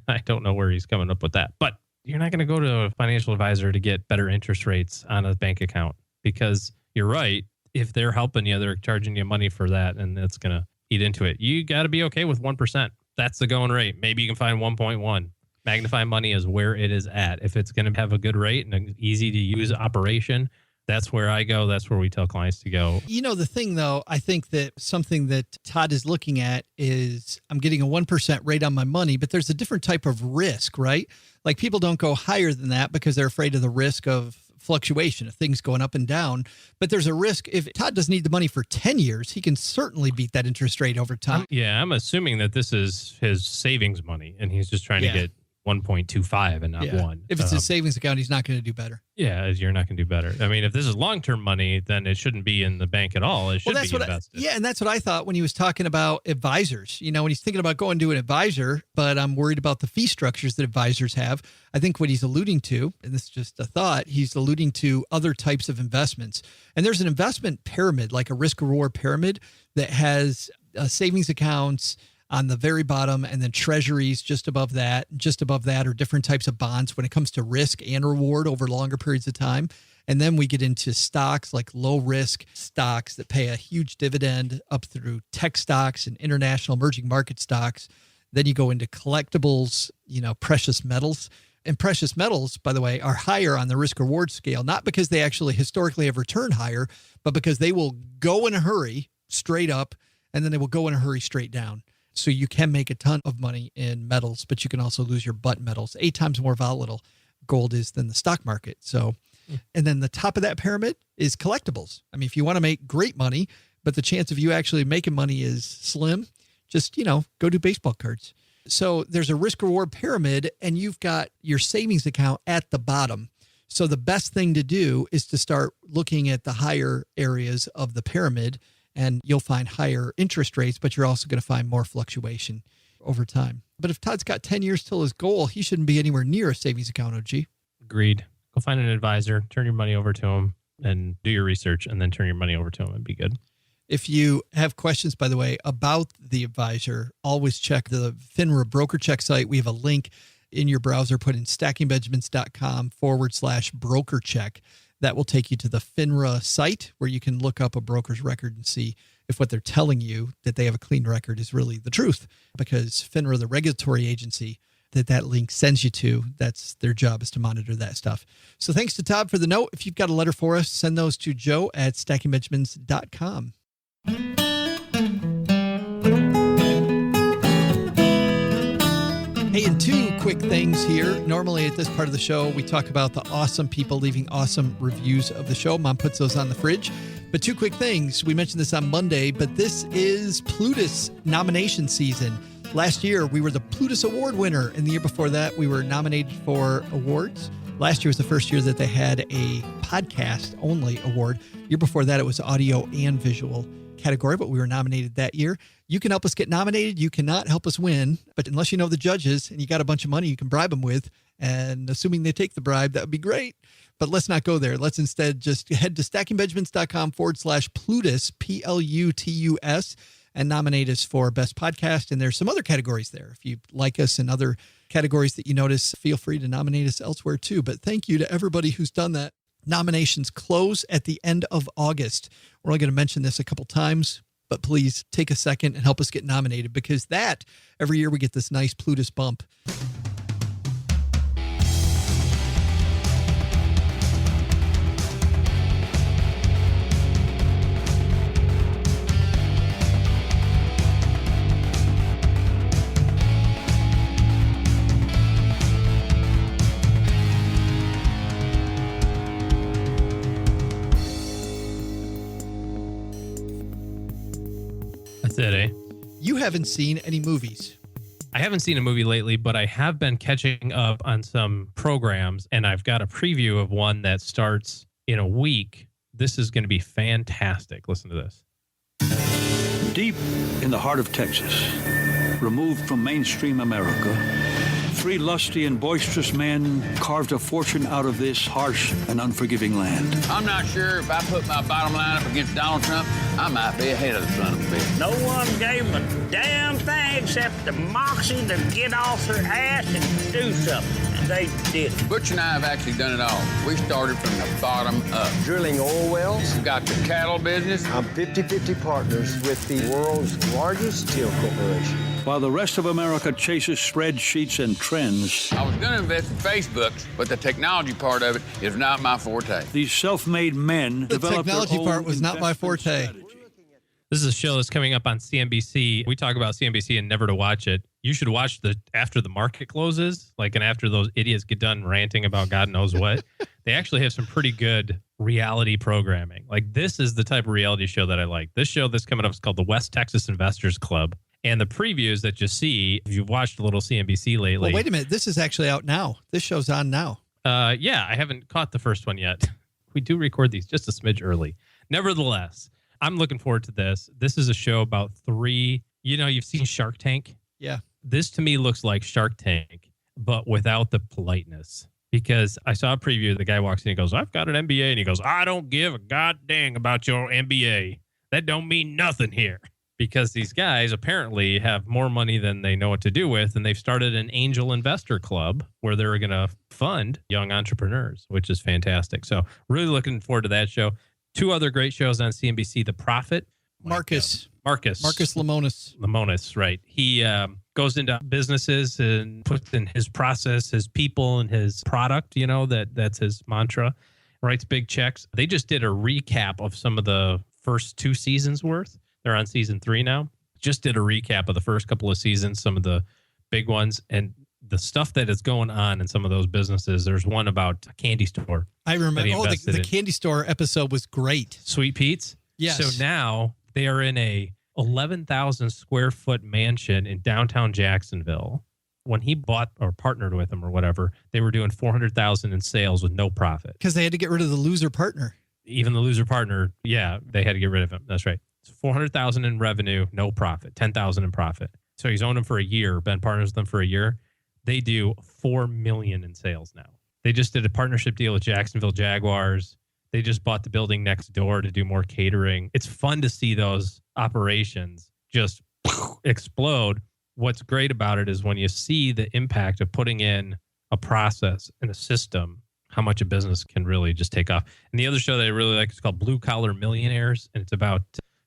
I don't know where he's coming up with that. But you're not going to go to a financial advisor to get better interest rates on a bank account because you're right. If they're helping you, they're charging you money for that, and it's going to eat into it. You got to be okay with 1%. That's the going rate. Maybe you can find 1.1. Magnify money is where it is at. If it's going to have a good rate and an easy to use operation, that's where I go. That's where we tell clients to go. The thing, though, I think that something that Todd is looking at is I'm getting a 1% rate on my money, but there's a different type of risk, right? Like people don't go higher than that because they're afraid of the risk of fluctuation of things going up and down. But there's a risk if Todd doesn't need the money for 10 years, he can certainly beat that interest rate over time. I'm assuming that this is his savings money and he's just trying to get 1.25 and not 1. If it's his savings account, he's not going to do better. Yeah, you're not going to do better. I mean, if this is long-term money, then it shouldn't be in the bank at all. It should be invested. And that's what I thought when he was talking about advisors. When he's thinking about going to an advisor, but I'm worried about the fee structures that advisors have. I think what he's alluding to, and this is just a thought, he's alluding to other types of investments. And there's an investment pyramid, like a risk-reward pyramid that has savings accounts on the very bottom, and then treasuries just above that. Just above that are different types of bonds when it comes to risk and reward over longer periods of time. And then we get into stocks like low risk stocks that pay a huge dividend up through tech stocks and international emerging market stocks. Then you go into collectibles, precious metals. And precious metals, by the way, are higher on the risk reward scale, not because they actually historically have returned higher, but because they will go in a hurry straight up, and then they will go in a hurry straight down. So you can make a ton of money in metals, but you can also lose your butt metals. 8 times more volatile gold is than the stock market. So, and then the top of that pyramid is collectibles. I mean, if you want to make great money, but the chance of you actually making money is slim, just, go do baseball cards. So there's a risk reward pyramid, and you've got your savings account at the bottom. So the best thing to do is to start looking at the higher areas of the pyramid, and you'll find higher interest rates, but you're also going to find more fluctuation over time. But if Todd's got 10 years till his goal, he shouldn't be anywhere near a savings account, OG. Agreed. Go find an advisor, turn your money over to him, and do your research, and then turn your money over to him and be good. If you have questions, by the way, about the advisor, always check the FINRA broker check site. We have a link in your browser. Put in stackingbenjamins.com/broker check. That will take you to the FINRA site where you can look up a broker's record and see if what they're telling you that they have a clean record is really the truth. Because FINRA, the regulatory agency that link sends you to, that's their job, is to monitor that stuff. So thanks to Todd for the note. If you've got a letter for us, send those to joe@stackingbenjamins.com. Hey, and 2 quick things here. Normally at this part of the show, we talk about the awesome people leaving awesome reviews of the show. Mom puts those on the fridge. But 2 quick things. We mentioned this on Monday, but this is Plutus nomination season. Last year, we were the Plutus Award winner, and the year before that, we were nominated for awards. Last year was the first year that they had a podcast-only award. The year before that, it was audio and visual category, but we were nominated that year. You can help us get nominated. You cannot help us win, but unless you know the judges and you got a bunch of money you can bribe them with, and assuming they take the bribe, that would be great. But let's not go there. Let's instead just head to stackingbenjamins.com/Plutus, Plutus, and nominate us for Best Podcast. And there's some other categories there. If you like us in other categories that you notice, feel free to nominate us elsewhere too. But thank you to everybody who's done that. Nominations close at the end of August. We're only going to mention this a couple times, but please take a second and help us get nominated, because every year we get this nice Plutus bump. That's it, eh? You haven't seen any movies. I haven't seen a movie lately, but I have been catching up on some programs, and I've got a preview of one that starts in a week. This is going to be fantastic. Listen to this. Deep in the heart of Texas, removed from mainstream America, 3 lusty and boisterous men carved a fortune out of this harsh and unforgiving land. I'm not sure if I put my bottom line up against Donald Trump, I might be ahead of the son of a bitch. No one gave them a damn thing except the moxie to get off their ass and do something. And they did it. Butch and I have actually done it all. We started from the bottom up. Drilling oil wells. We've got the cattle business. I'm 50-50 partners with the world's largest steel corporation. While the rest of America chases spreadsheets and trends, I was going to invest in Facebook, but the technology part of it is not my forte. These self-made men The developed technology their part own was not my investment forte. strategy. This is a show that's coming up on CNBC. We talk about CNBC and never to watch it. You should watch after the market closes, and after those idiots get done ranting about God knows what. They actually have some pretty good reality programming. This is the type of reality show that I like. This show that's coming up is called the West Texas Investors Club. And the previews that you see, if you've watched a little CNBC lately. Well, wait a minute. This is actually out now. This show's on now. Yeah, I haven't caught the first one yet. We do record these just a smidge early. Nevertheless, I'm looking forward to this. This is a show about 3, you've seen Shark Tank? Yeah. This to me looks like Shark Tank, but without the politeness. Because I saw a preview, the guy walks in and goes, I've got an MBA. And he goes, I don't give a god dang about your MBA. That don't mean nothing here. Because these guys apparently have more money than they know what to do with, and they've started an angel investor club where they're going to fund young entrepreneurs, which is fantastic. So really looking forward to that show. 2 other great shows on CNBC, The Prophet. Marcus Lemonis. Lemonis, right. He goes into businesses and puts in his process, his people, and his product, that's his mantra. Writes big checks. They just did a recap of some of the first 2 seasons worth. They're on season 3 now. Just did a recap of the first couple of seasons, some of the big ones, and the stuff that is going on in some of those businesses. There's one about a candy store. I remember. The candy store episode was great. Sweet Pete's? Yes. So now they are in a 11,000 square foot mansion in downtown Jacksonville. When he bought or partnered with them or whatever, they were doing $400,000 in sales with no profit. Because they had to get rid of the loser partner. Even the loser partner, yeah, they had to get rid of him. That's right. It's $400,000 in revenue, no profit, $10,000 in profit. So he's owned them for a year, been partners with them for a year. They do $4 million in sales now. They just did a partnership deal with Jacksonville Jaguars. They just bought the building next door to do more catering. It's fun to see those operations just explode. What's great about it is when you see the impact of putting in a process and a system, how much a business can really just take off. And the other show that I really like is called Blue Collar Millionaires. And it's about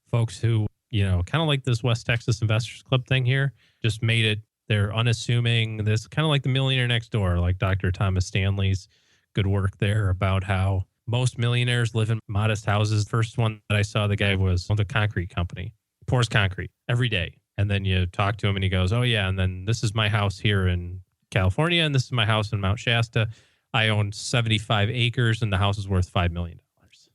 folks who, kind of like this West Texas Investors Club thing here, just made it. They're unassuming. This kind of like the Millionaire Next Door, like Dr. Thomas Stanley's good work there about how most millionaires live in modest houses. First one that I saw, the guy was on the concrete company, pours concrete every day. And then you talk to him and he goes, oh yeah. And then this is my house here in California. And this is my house in Mount Shasta. I own 75 acres and the house is worth $5 million.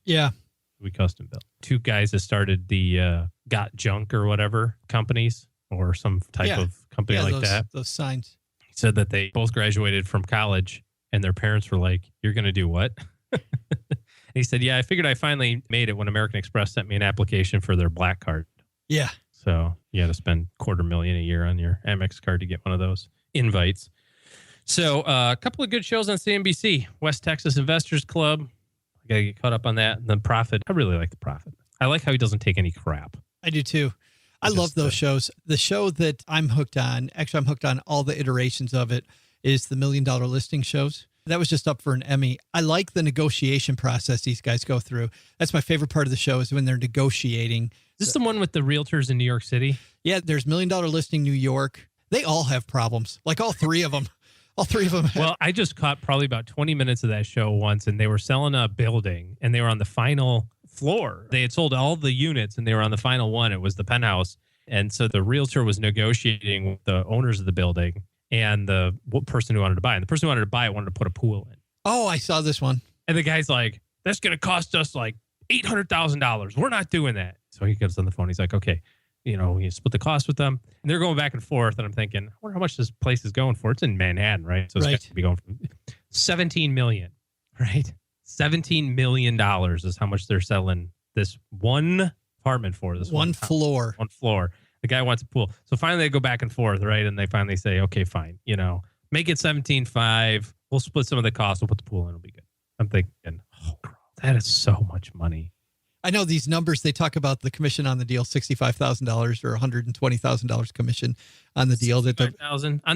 Yeah. We custom built. 2 guys that started the Got Junk or whatever companies or some type of company like that. Those signs. He said that they both graduated from college and their parents were like, you're going to do what? He said, yeah, I figured I finally made it when American Express sent me an application for their black card. Yeah. So you had to spend $250,000 a year on your Amex card to get one of those invites. So a couple of good shows on CNBC. West Texas Investors Club. I got to get caught up on that. And The Prophet. I really like The Prophet. I like how he doesn't take any crap. I do too. I love those shows. The show that I'm hooked on, actually I'm hooked on all the iterations of it, is the $1 Million Listing shows. That was just up for an Emmy. I like the negotiation process these guys go through. That's my favorite part of the show is when they're negotiating. Is this the one with the realtors in New York City? Yeah, there's $1 Million Listing New York. They all have problems, like all 3 of them. All 3 of them have. Well, I just caught probably about 20 minutes of that show once, and they were selling a building, and they were on the final floor. They had sold all the units, and they were on the final one. It was the penthouse. And so the realtor was negotiating with the owners of the building and the person who wanted to buy it. And the person who wanted to buy it wanted to put a pool in. Oh, I saw this one. And the guy's like, that's going to cost us like $800,000. We're not doing that. So he gets on the phone. He's like, okay, you split the cost with them. And they're going back and forth. And I'm thinking, I wonder how much this place is going for. It's in Manhattan, right? So it's got to be going for $17 million, right? $17 million is how much they're selling this one apartment for. This one floor. One floor. The guy wants a pool. So finally they go back and forth, right? And they finally say, okay, fine. Make it 17.5. We'll split some of the cost. We'll put the pool in. It'll be good. I'm thinking, oh, girl, that is so much money. I know these numbers, they talk about the commission on the deal, $65,000 or $120,000 commission on the deal. On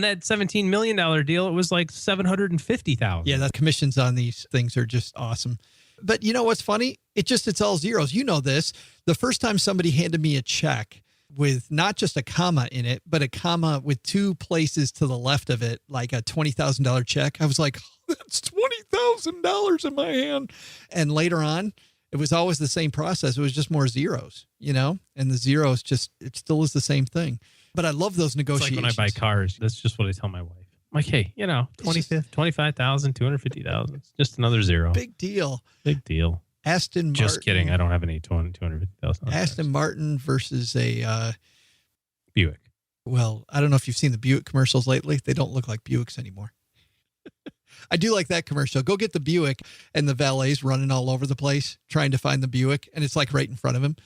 that $17 million deal, it was like $750,000. Yeah, the commissions on these things are just awesome. But you know what's funny? It's all zeros. You know this. The first time somebody handed me a check with not just a comma in it, but a comma with two places to the left of it, like a $20,000 check, I was like, that's $20,000 in my hand. And later on, it was always the same process. It was just more zeros, and the zeros it still is the same thing. But I love those negotiations. It's like when I buy cars, that's just what I tell my wife. I'm like, hey, 25,000, 250,000, just another zero. Big deal. Big deal. Aston Martin. Just kidding. I don't have any 250,000. Aston Martin versus a Buick. Well, I don't know if you've seen the Buick commercials lately. They don't look like Buicks anymore. I do like that commercial. Go get the Buick, and the valet's running all over the place trying to find the Buick, and it's like right in front of him.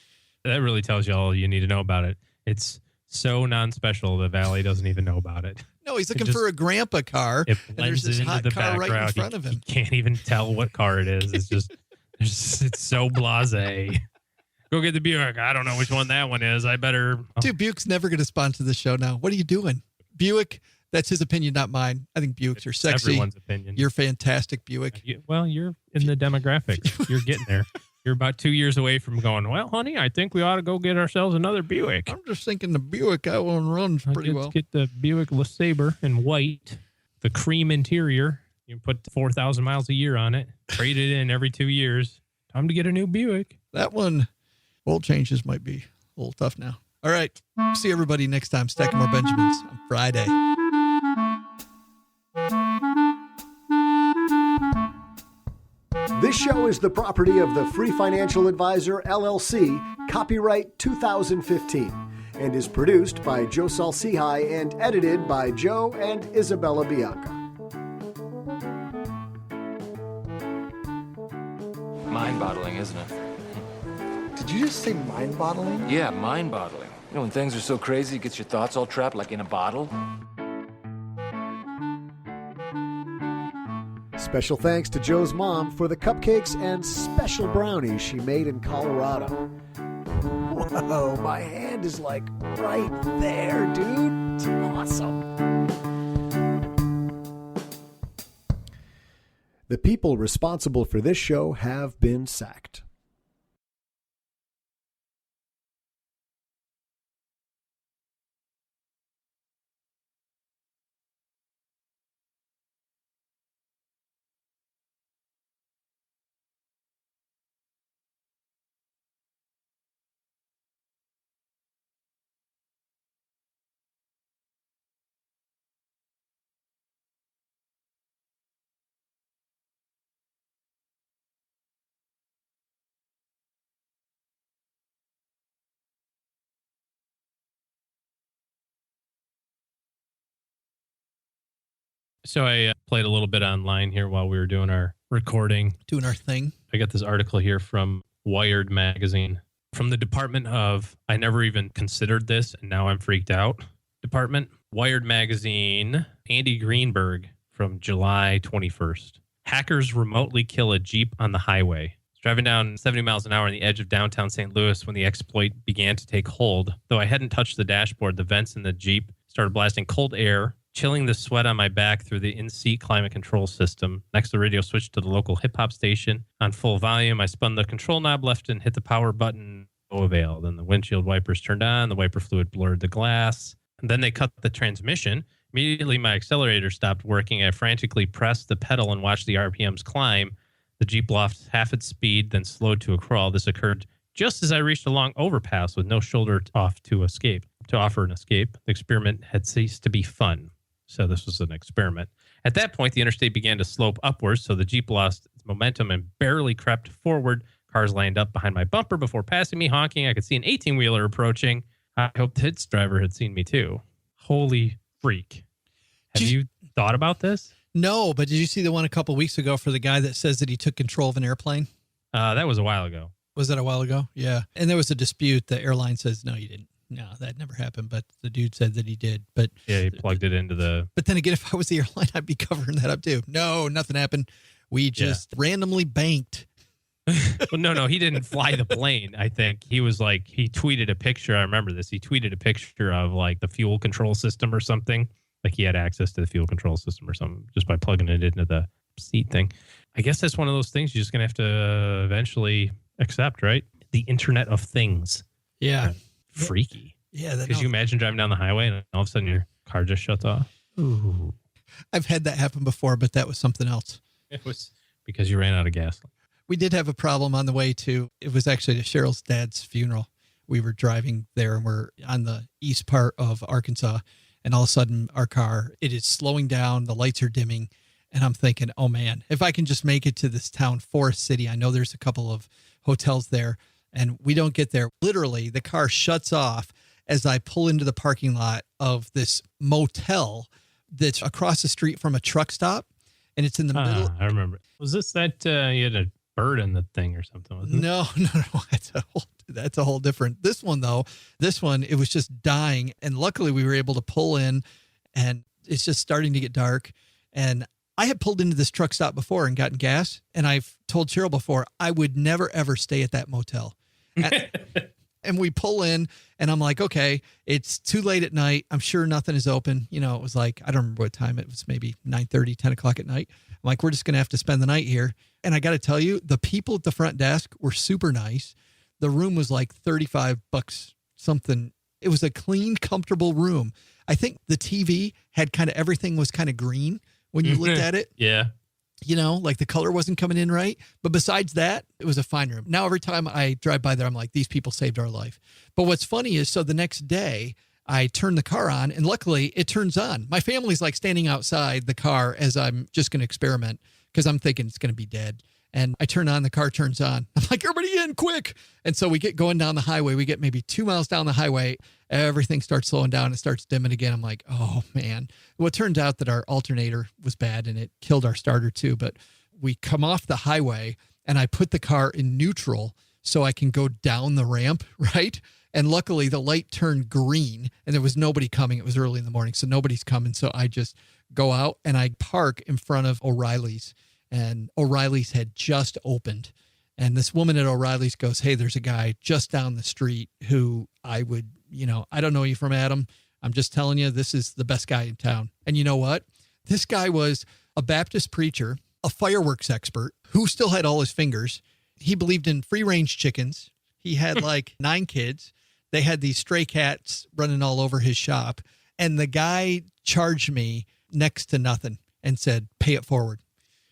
That really tells you all you need to know about it. It's so non-special, the valet doesn't even know about it. No, he's looking for a grandpa car, and there's this hot the car background. right in front of him. You can't even tell what car it is. It's just, it's so blasé. Go get the Buick. I don't know which one that one is. I better. Dude, Buick's never going to sponsor the show now. What are you doing? Buick, that's his opinion, not mine. I think Buicks are sexy. Everyone's opinion. You're fantastic, Buick. You're in the demographic. You're getting there. You're about 2 years away from going, well, honey, I think we ought to go get ourselves another Buick. I'm just thinking the Buick, that one runs pretty well. Let's get the Buick LeSabre in white, the cream interior. You put 4,000 miles a year on it. Trade it in every 2 years. Time to get a new Buick. That one, oil changes might be a little tough now. All right. See everybody next time. Stacking more Benjamins on Friday. This show is the property of the Free Financial Advisor, LLC, copyright 2015, and is produced by Joe Salcihai and edited by Joe and Isabella Bianca. Mind-boggling, isn't it? Did you just say mind-boggling? Yeah, mind-boggling. When things are so crazy, it gets your thoughts all trapped like in a bottle. Special thanks to Joe's mom for the cupcakes and special brownies she made in Colorado. Whoa, my hand is like right there, dude. It's awesome. The people responsible for this show have been sacked. So I played a little bit online here while we were doing our recording. Doing our thing. I got this article here from Wired magazine from the Department of, I never even considered this, and now I'm freaked out, Department. Wired magazine, Andy Greenberg from July 21st. Hackers remotely kill a Jeep on the highway. Driving down 70 miles an hour on the edge of downtown St. Louis when the exploit began to take hold. Though I hadn't touched the dashboard, the vents in the Jeep started blasting cold air, chilling the sweat on my back through the in-seat climate control system. Next, the radio switched to the local hip-hop station. On full volume, I spun the control knob left and hit the power button. No avail. Then the windshield wipers turned on. The wiper fluid blurred the glass. And then they cut the transmission. Immediately, my accelerator stopped working. I frantically pressed the pedal and watched the RPMs climb. The Jeep lost half its speed, then slowed to a crawl. This occurred just as I reached a long overpass with no shoulder off to offer an escape. The experiment had ceased to be fun. So this was an experiment. At that point, the interstate began to slope upwards, so the Jeep lost its momentum and barely crept forward. Cars lined up behind my bumper before passing me, honking. I could see an 18-wheeler approaching. I hoped its driver had seen me too. Holy freak. Have you thought about this? No, but did you see the one a couple weeks ago for the guy that says that he took control of an airplane? That was a while ago. Was that a while ago? Yeah. And there was a dispute. The airline says, no, you didn't. No, that never happened, but the dude said that he did. But Yeah, he plugged it into the... But then again, if I was the airline, I'd be covering that up too. No, nothing happened. We just randomly banked. Well, no, he didn't fly the plane. I think he was like, he tweeted a picture. I remember this. He tweeted a picture of like the fuel control system or something. Like he had access to the fuel control system or something just by plugging it into the seat thing. I guess that's one of those things you're just going to have to eventually accept, right? The Internet of Things. Yeah. Freaky. Yeah. Could you imagine driving down the highway and all of a sudden your car just shuts off? Ooh. I've had that happen before, but that was something else. It was because you ran out of gas. We did have a problem on the way to, it was actually to Cheryl's dad's funeral. We were driving there and we're on the east part of Arkansas. And all of a sudden our car, it is slowing down. The lights are dimming. And I'm thinking, oh man, if I can just make it to this town, Forest City, I know there's a couple of hotels there and we don't get there. Literally the car shuts off as I pull into the parking lot of this motel that's across the street from a truck stop. And it's in the middle. I remember. Was this that you had a bird in the thing or something? Wasn't it? No. That's a whole different. This one, though, it was just dying. And luckily we were able to pull in and it's just starting to get dark. And I had pulled into this truck stop before and gotten gas. And I've told Cheryl before, I would never, ever stay at that motel. And we pull in and I'm like, okay, it's too late at night. I'm sure nothing is open. You know, it was like, I don't remember what time it was, maybe 9:30, 10 o'clock at night. I'm like, we're just going to have to spend the night here. And I got to tell you, the people at the front desk were super nice. The room was like $35 something. It was a clean, comfortable room. I think the TV had kind of everything was kind of green when you looked at it. Yeah. You know, like the color wasn't coming in right. But besides that, it was a fine room. Now, every time I drive by there, I'm like, these people saved our life. But what's funny is, so the next day I turn the car on and luckily it turns on. My family's like standing outside the car as I'm just going to experiment because I'm thinking it's going to be dead. And I turn on, the car turns on. I'm like, everybody in quick. And so we get going down the highway. We get maybe 2 miles down the highway. Everything starts slowing down. It starts dimming again. I'm like, oh man. Well, it turned out that our alternator was bad and it killed our starter too. But we come off the highway and I put the car in neutral so I can go down the ramp, right? And luckily the light turned green and there was nobody coming. It was early in the morning, so nobody's coming. So I just go out and I park in front of O'Reilly's. And O'Reilly's had just opened. And this woman at O'Reilly's goes, hey, there's a guy just down the street who I would, I don't know you from Adam. I'm just telling you, this is the best guy in town. And you know what? This guy was a Baptist preacher, a fireworks expert who still had all his fingers. He believed in free range chickens. He had like 9 kids. They had these stray cats running all over his shop. And the guy charged me next to nothing and said, pay it forward.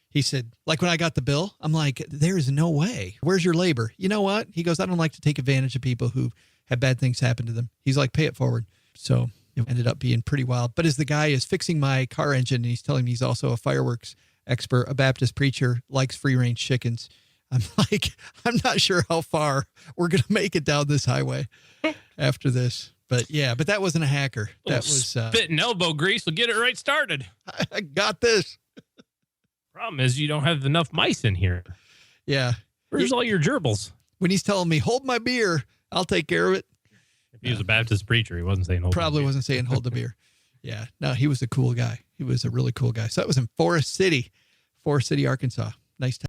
He said, like when I got the bill, I'm like, there's no way. Where's your labor? You know what? He goes, I don't like to take advantage of people who have bad things happen to them. He's like, pay it forward. So it ended up being pretty wild. But as the guy is fixing my car engine and he's telling me he's also a fireworks expert, a Baptist preacher, likes free range chickens, I'm like, I'm not sure how far we're going to make it down this highway after this. But yeah, but that wasn't a hacker. That was spit and elbow grease will get it right started. I got this. Problem is you don't have enough mice in here. Yeah. Where's all your gerbils? When he's telling me, hold my beer, I'll take care of it. If he was a Baptist preacher, he wasn't saying hold Probably the beer. wasn't saying hold the beer. Yeah. No, he was a cool guy. He was a really cool guy. So that was in Forest City, Arkansas. Nice town.